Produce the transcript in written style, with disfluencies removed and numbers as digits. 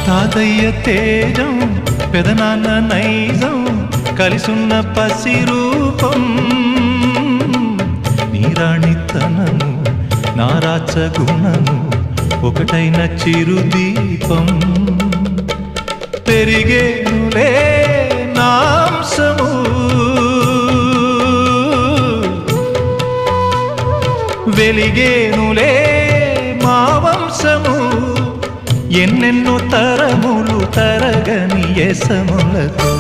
తాతయ్య తేజం పెదనాన్న నైజం కలిసున్న పసి రూపం నీరాణితనము నారాచ గుణము ఒకటైన చిరుదీపం పెరిగేనులే నాంసము వెలిగేనులే మా వంశము ఎన్నెన్నో తరములు తరగని యసములతో